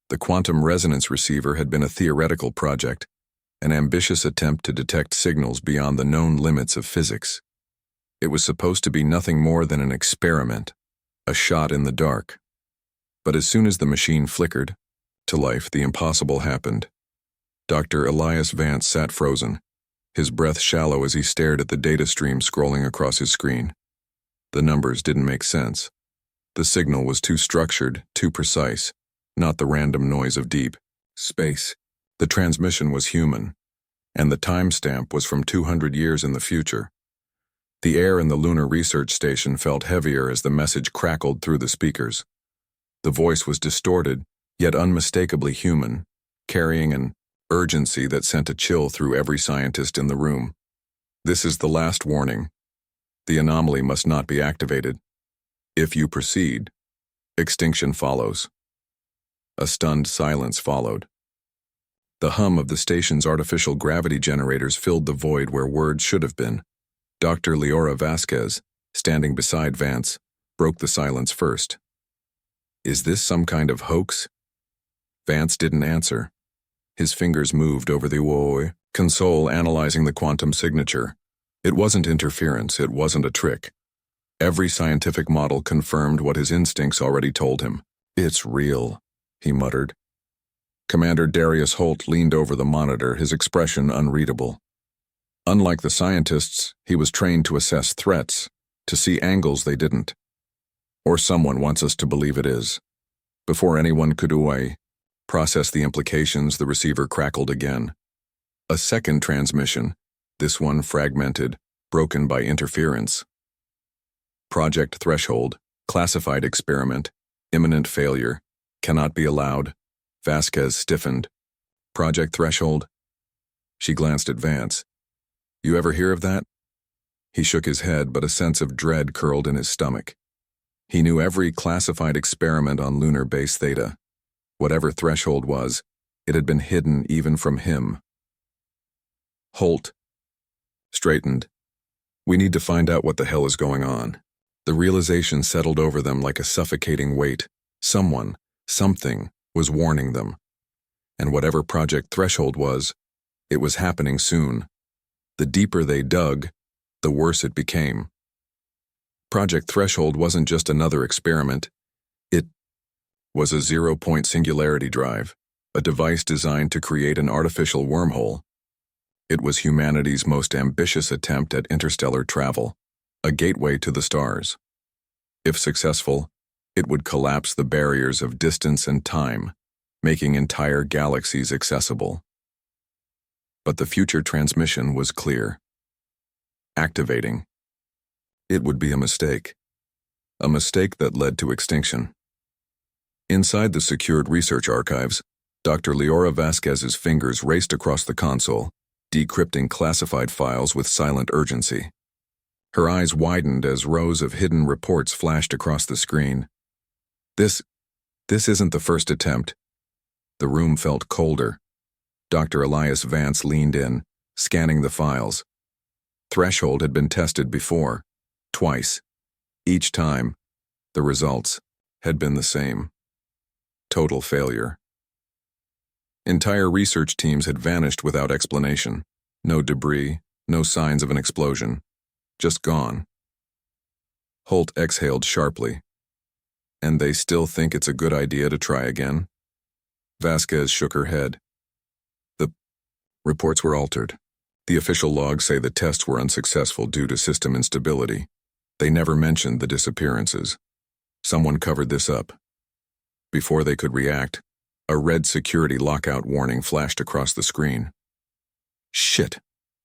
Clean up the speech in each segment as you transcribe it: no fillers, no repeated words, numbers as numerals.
The quantum resonance receiver had been a theoretical project, an ambitious attempt to detect signals beyond the known limits of physics. It was supposed to be nothing more than an experiment, a shot in the dark. But as soon as the machine flickered to life, the impossible happened. Dr. Elias Vance sat frozen, his breath shallow as he stared at the data stream scrolling across his screen. The numbers didn't make sense. The signal was too structured, too precise, not the random noise of deep space. The transmission was human, and the timestamp was from 200 years in the future. The air in the Lunar Research Station felt heavier as the message crackled through the speakers. The voice was distorted, yet unmistakably human, carrying an urgency that sent a chill through every scientist in the room. This is the last warning. The anomaly must not be activated. If you proceed, extinction follows. A stunned silence followed. The hum of the station's artificial gravity generators filled the void where words should have been. Dr. Elias Vance, standing beside Vance, broke the silence first. Is this some kind of hoax? Vance didn't answer. His fingers moved over the console, analyzing the quantum signature. It wasn't interference, it wasn't a trick. Every scientific model confirmed what his instincts already told him. It's real, he muttered. Commander Darius Holt leaned over the monitor, his expression unreadable. Unlike the scientists, he was trained to assess threats, to see angles they didn't. Or someone wants us to believe it is. Before anyone could process the implications, the receiver crackled again. A second transmission, this one fragmented, broken by interference. Project Threshold, classified experiment, imminent failure, cannot be allowed. Vasquez stiffened. Project Threshold? She glanced at Vance. You ever hear of that? He shook his head, but a sense of dread curled in his stomach. He knew every classified experiment on lunar base Theta. Whatever Threshold was, it had been hidden even from him. Holt straightened. We need to find out what the hell is going on. The realization settled over them like a suffocating weight. Someone, something, was warning them. And whatever Project Threshold was, it was happening soon. The deeper they dug, the worse it became. Project Threshold wasn't just another experiment. It was a zero-point singularity drive, a device designed to create an artificial wormhole. It was humanity's most ambitious attempt at interstellar travel, a gateway to the stars. If successful, it would collapse the barriers of distance and time, making entire galaxies accessible. But the future transmission was clear. Activating. It would be a mistake that led to extinction. Inside the secured research archives, Dr. Elias Vance's fingers raced across the console, decrypting classified files with silent urgency. Her eyes widened as rows of hidden reports flashed across the screen. This isn't the first attempt. The room felt colder. Dr. Elias Vance leaned in, scanning the files. Threshold had been tested before, twice. Each time, the results had been the same. Total failure. Entire research teams had vanished without explanation. No debris, no signs of an explosion. Just gone. Holt exhaled sharply. And they still think it's a good idea to try again? Vasquez shook her head. The reports were altered. The official logs say the tests were unsuccessful due to system instability. They never mentioned the disappearances. Someone covered this up. Before they could react, a red security lockout warning flashed across the screen. Shit,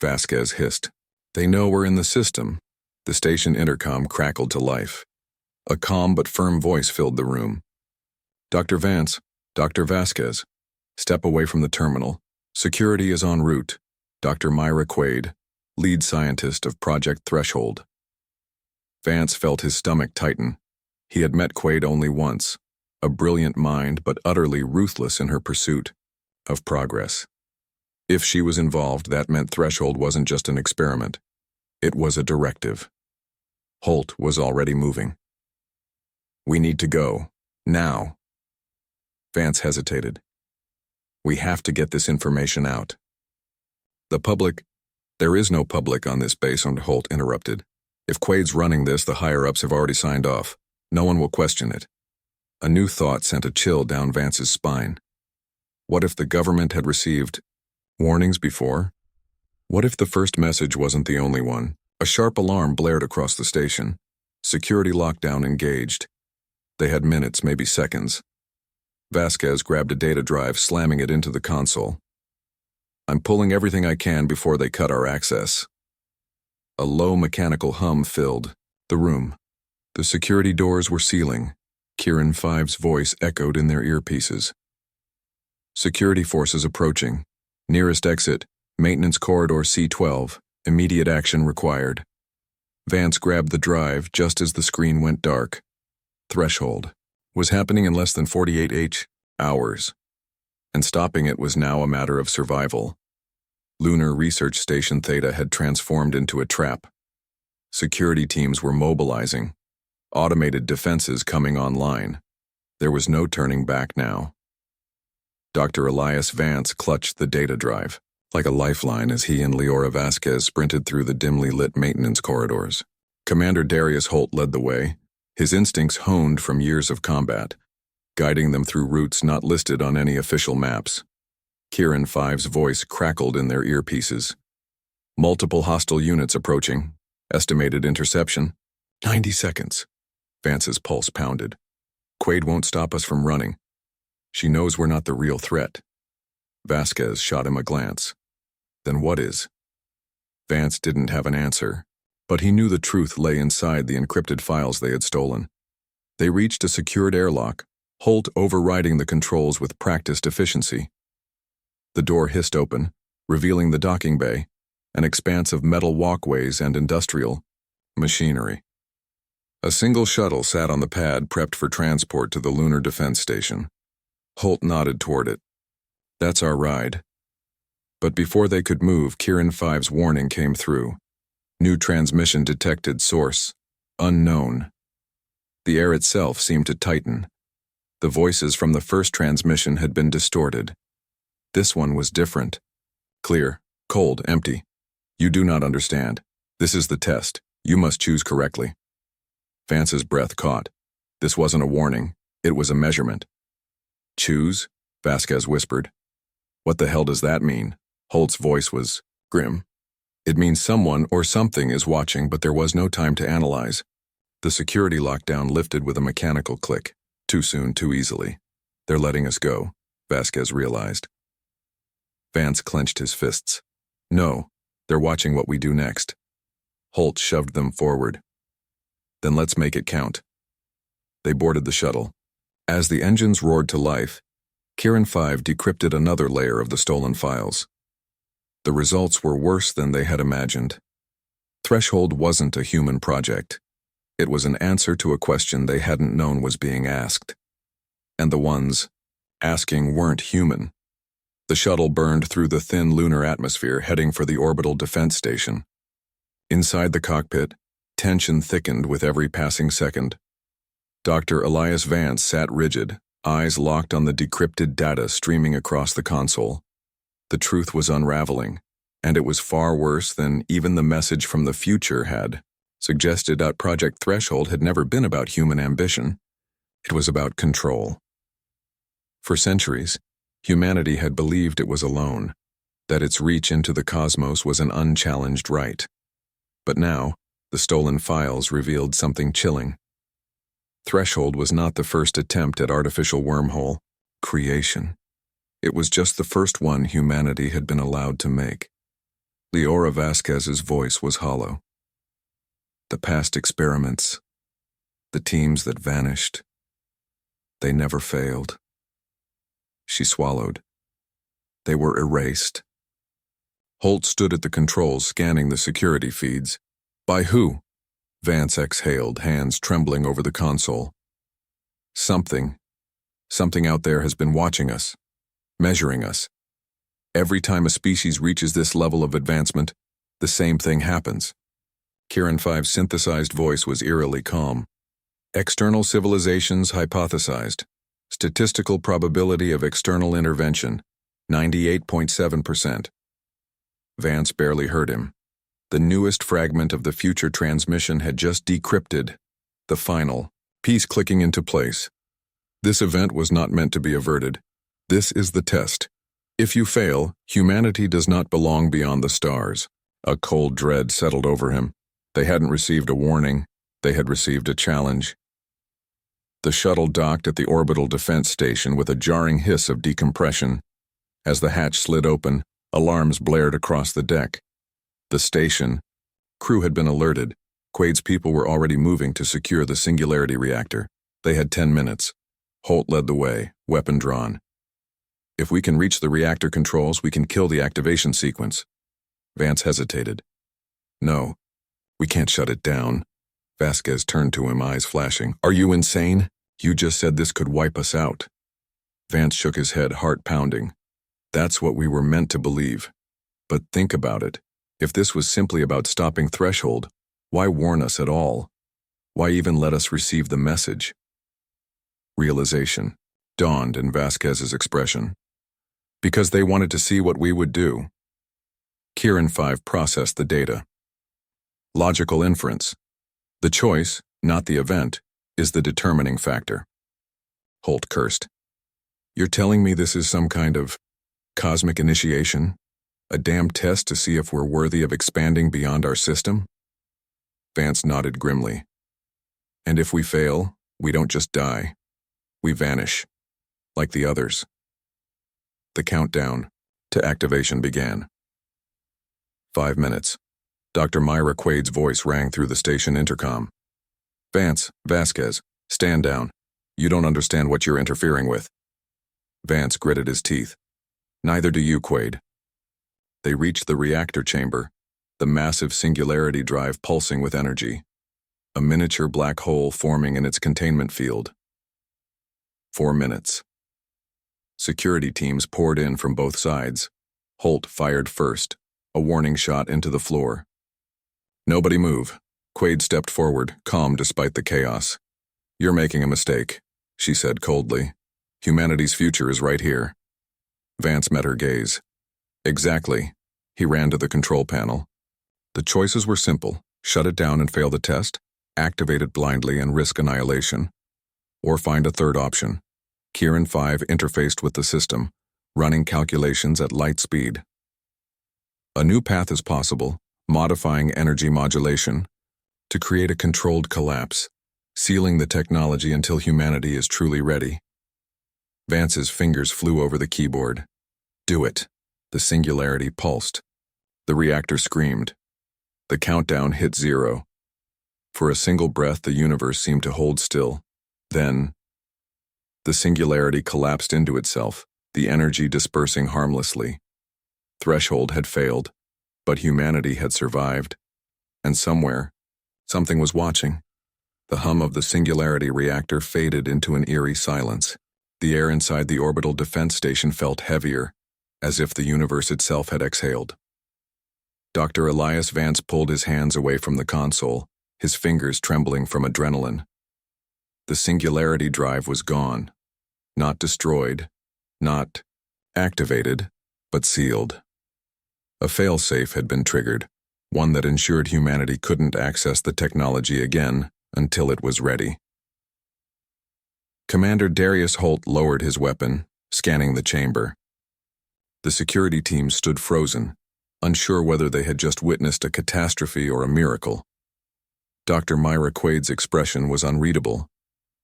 Vasquez hissed. They know we're in the system. The station intercom crackled to life. A calm but firm voice filled the room. Dr. Vance, Dr. Vasquez, step away from the terminal. Security is en route. Dr. Myra Quaid, lead scientist of Project Threshold. Vance felt his stomach tighten. He had met Quaid only once, a brilliant mind but utterly ruthless in her pursuit of progress. If she was involved, that meant Threshold wasn't just an experiment. It was a directive. Holt was already moving. We need to go. Now. Vance hesitated. We have to get this information out. The public? There is no public on this base, Holt interrupted. If Quaid's running this, the higher-ups have already signed off. No one will question it. A new thought sent a chill down Vance's spine. What if the government had received warnings before? What if the first message wasn't the only one? A sharp alarm blared across the station. Security lockdown engaged. They had minutes, maybe seconds. Vasquez grabbed a data drive, slamming it into the console. I'm pulling everything I can before they cut our access. A low mechanical hum filled the room. The security doors were sealing. Kieran Five's voice echoed in their earpieces. Security forces approaching. Nearest exit, maintenance corridor C12. Immediate action required. Vance grabbed the drive just as the screen went dark. Threshold was happening in less than 48 hours, and stopping it was now a matter of survival. Lunar Research Station Theta had transformed into a trap. Security teams were mobilizing. Automated defenses coming online. There was no turning back now. Dr. Elias Vance clutched the data drive, like a lifeline as he and Leora Vasquez sprinted through the dimly lit maintenance corridors. Commander Darius Holt led the way, his instincts honed from years of combat, guiding them through routes not listed on any official maps. Kieran Five's voice crackled in their earpieces. Multiple hostile units approaching. Estimated interception, 90 seconds. Vance's pulse pounded. Quaid won't stop us from running. She knows we're not the real threat. Vasquez shot him a glance. Then what is? Vance didn't have an answer, but he knew the truth lay inside the encrypted files they had stolen. They reached a secured airlock, Holt overriding the controls with practiced efficiency. The door hissed open, revealing the docking bay, an expanse of metal walkways and industrial machinery. A single shuttle sat on the pad prepped for transport to the Lunar Defense Station. Holt nodded toward it. That's our ride. But before they could move, Kieran Five's warning came through. New transmission detected, source unknown. The air itself seemed to tighten. The voices from the first transmission had been distorted. This one was different. Clear, cold, empty. You do not understand. This is the test. You must choose correctly. Vance's breath caught. This wasn't a warning. It was a measurement. Choose? Vasquez whispered. What the hell does that mean? Holt's voice was grim. It means someone or something is watching, but there was no time to analyze. The security lockdown lifted with a mechanical click. Too soon, too easily. They're letting us go, Vasquez realized. Vance clenched his fists. No, they're watching what we do next. Holt shoved them forward. Then let's make it count. They boarded the shuttle. As the engines roared to life, Kieran Five decrypted another layer of the stolen files. The results were worse than they had imagined. Threshold wasn't a human project. It was an answer to a question they hadn't known was being asked. And the ones asking weren't human. The shuttle burned through the thin lunar atmosphere, heading for the orbital defense station. Inside the cockpit, tension thickened with every passing second. Dr. Elias Vance sat rigid, eyes locked on the decrypted data streaming across the console. The truth was unraveling, and it was far worse than even the message from the future had suggested. That Project Threshold had never been about human ambition. It was about control. For centuries, humanity had believed it was alone, that its reach into the cosmos was an unchallenged right. But now, the stolen files revealed something chilling. Threshold was not the first attempt at artificial wormhole creation. It was just the first one humanity had been allowed to make. Leora Vasquez's voice was hollow. The past experiments, the teams that vanished, they never failed. She swallowed. They were erased. Holt stood at the controls, scanning the security feeds. By who? Vance exhaled, hands trembling over the console. Something out there has been watching us, measuring us. Every time a species reaches this level of advancement, the same thing happens. Kieran Five's synthesized voice was eerily calm. External civilizations hypothesized. Statistical probability of external intervention, 98.7%. Vance barely heard him. The newest fragment of the future transmission had just decrypted, the final piece clicking into place. This event was not meant to be averted. This is the test. If you fail, humanity does not belong beyond the stars. A cold dread settled over him. They hadn't received a warning. They had received a challenge. The shuttle docked at the orbital defense station with a jarring hiss of decompression. As the hatch slid open, alarms blared across the deck. The station crew had been alerted. Quaid's people were already moving to secure the singularity reactor. They had 10 minutes. Holt led the way, weapon drawn. If we can reach the reactor controls, we can kill the activation sequence. Vance hesitated. No, we can't shut it down. Vasquez turned to him, eyes flashing. Are you insane? You just said this could wipe us out. Vance shook his head, heart pounding. That's what we were meant to believe. But think about it. If this was simply about stopping Threshold, why warn us at all? Why even let us receive the message? Realization dawned in Vasquez's expression. Because they wanted to see what we would do. Kieran 5 processed the data. Logical inference. The choice, not the event, is the determining factor. Holt cursed. You're telling me this is some kind of cosmic initiation? A damn test to see if we're worthy of expanding beyond our system? Vance nodded grimly. And if we fail, we don't just die. We vanish. Like the others. The countdown to activation began. 5 minutes. Dr. Myra Quaid's voice rang through the station intercom. Vance, Vasquez, stand down. You don't understand what you're interfering with. Vance gritted his teeth. Neither do you, Quaid. They reached the reactor chamber, the massive singularity drive pulsing with energy. A miniature black hole forming in its containment field. 4 minutes. Security teams poured in from both sides. Holt fired first, a warning shot into the floor. Nobody move. Quaid stepped forward, calm despite the chaos. You're making a mistake, she said coldly. Humanity's future is right here. Vance met her gaze. Exactly. He ran to the control panel. The choices were simple. Shut it down and fail the test, activate it blindly and risk annihilation. Or find a third option. Kieran 5 interfaced with the system, running calculations at light speed. A new path is possible, modifying energy modulation, to create a controlled collapse, sealing the technology until humanity is truly ready. Vance's fingers flew over the keyboard. Do it. The singularity pulsed. The reactor screamed. The countdown hit 0. For a single breath, the universe seemed to hold still. Then, the singularity collapsed into itself, the energy dispersing harmlessly. Threshold had failed, but humanity had survived. And somewhere, something was watching. The hum of the singularity reactor faded into an eerie silence. The air inside the orbital defense station felt heavier, as if the universe itself had exhaled. Dr. Elias Vance pulled his hands away from the console, his fingers trembling from adrenaline. The singularity drive was gone. Not destroyed, not activated, but sealed. A failsafe had been triggered, one that ensured humanity couldn't access the technology again until it was ready. Commander Darius Holt lowered his weapon, scanning the chamber. The security team stood frozen, unsure whether they had just witnessed a catastrophe or a miracle. Dr. Myra Quaid's expression was unreadable.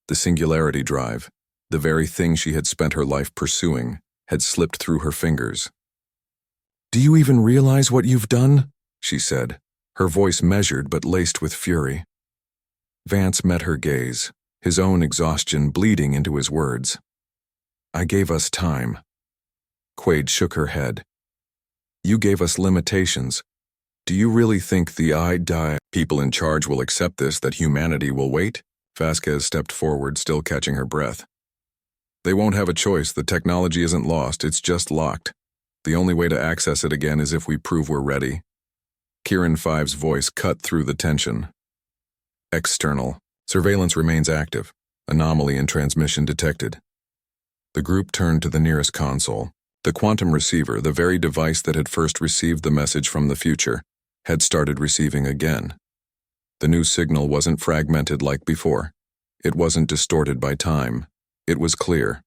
The singularity drive, the very thing she had spent her life pursuing, had slipped through her fingers. "Do you even realize what you've done?" she said, her voice measured but laced with fury. Vance met her gaze, his own exhaustion bleeding into his words. "I gave us time." Quaid shook her head. "You gave us limitations. Do you really think the people in charge will accept this, that humanity will wait?" Vasquez stepped forward, still catching her breath. "They won't have a choice. The technology isn't lost, it's just locked. The only way to access it again is if we prove we're ready." Kieran 5's voice cut through the tension. External. Surveillance remains active. Anomaly in transmission detected. The group turned to the nearest console. The quantum receiver, the very device that had first received the message from the future, had started receiving again. The new signal wasn't fragmented like before. It wasn't distorted by time. It was clear.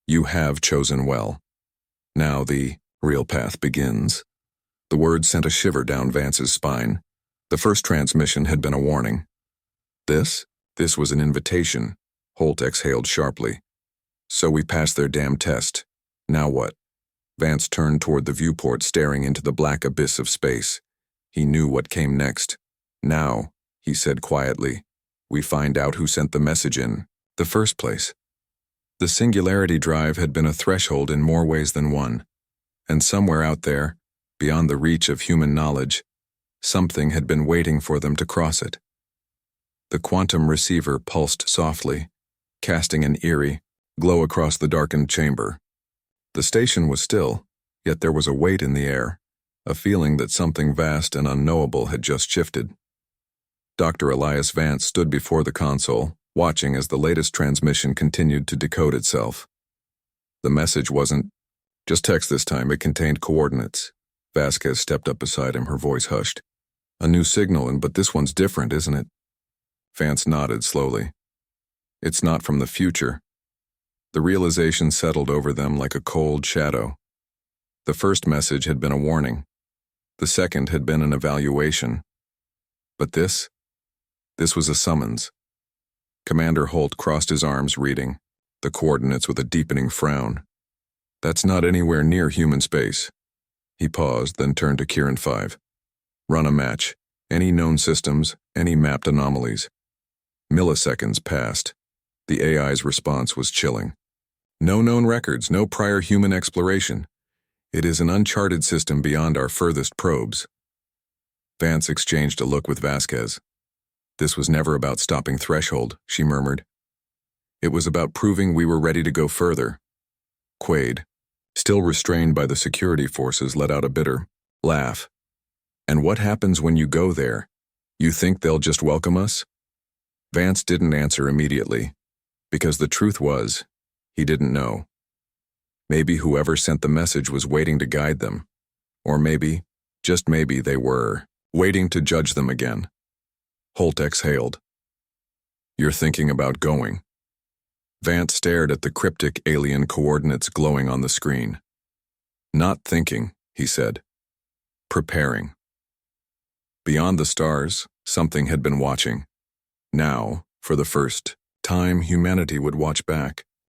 You have chosen well. Now the real path begins. The words sent a shiver down Vance's spine. The first transmission had been a warning. This was an invitation. Holt exhaled sharply. So we passed their damn test. Now what? Vance turned toward the viewport, staring into the black abyss of space. He knew what came next. Now, he said quietly, we find out who sent the message in the first place. The singularity drive had been a threshold in more ways than one. And somewhere out there, beyond the reach of human knowledge, something had been waiting for them to cross it. The quantum receiver pulsed softly, casting an eerie glow across the darkened chamber. The station was still, yet there was a weight in the air, a feeling that something vast and unknowable had just shifted. Dr. Elias Vance stood before the console, watching as the latest transmission continued to decode itself. The message wasn't just text this time, it contained coordinates. Vasquez stepped up beside him, her voice hushed. A new signal, but this one's different, isn't it? Vance nodded slowly. It's not from the future. The realization settled over them like a cold shadow. The first message had been a warning. The second had been an evaluation. But this was a summons. Commander Holt crossed his arms, reading the coordinates with a deepening frown. That's not anywhere near human space. He paused, then turned to Kieran 5. Run a match. Any known systems, any mapped anomalies. Milliseconds passed. The AI's response was chilling. No known records, no prior human exploration. It is an uncharted system beyond our furthest probes. Vance exchanged a look with Vasquez. This was never about stopping threshold, she murmured. It was about proving we were ready to go further. Quaid, still restrained by the security forces, let out a bitter laugh. And what happens when you go there? You think they'll just welcome us? Vance didn't answer immediately, because the truth was, he didn't know. Maybe whoever sent the message was waiting to guide them. Or maybe, just maybe, they were waiting to judge them again. Holt exhaled. You're thinking about going. Vance stared at the cryptic alien coordinates glowing on the screen. Not thinking, he said. Preparing. Beyond the stars, something had been watching. Now, for the first time, humanity would watch back.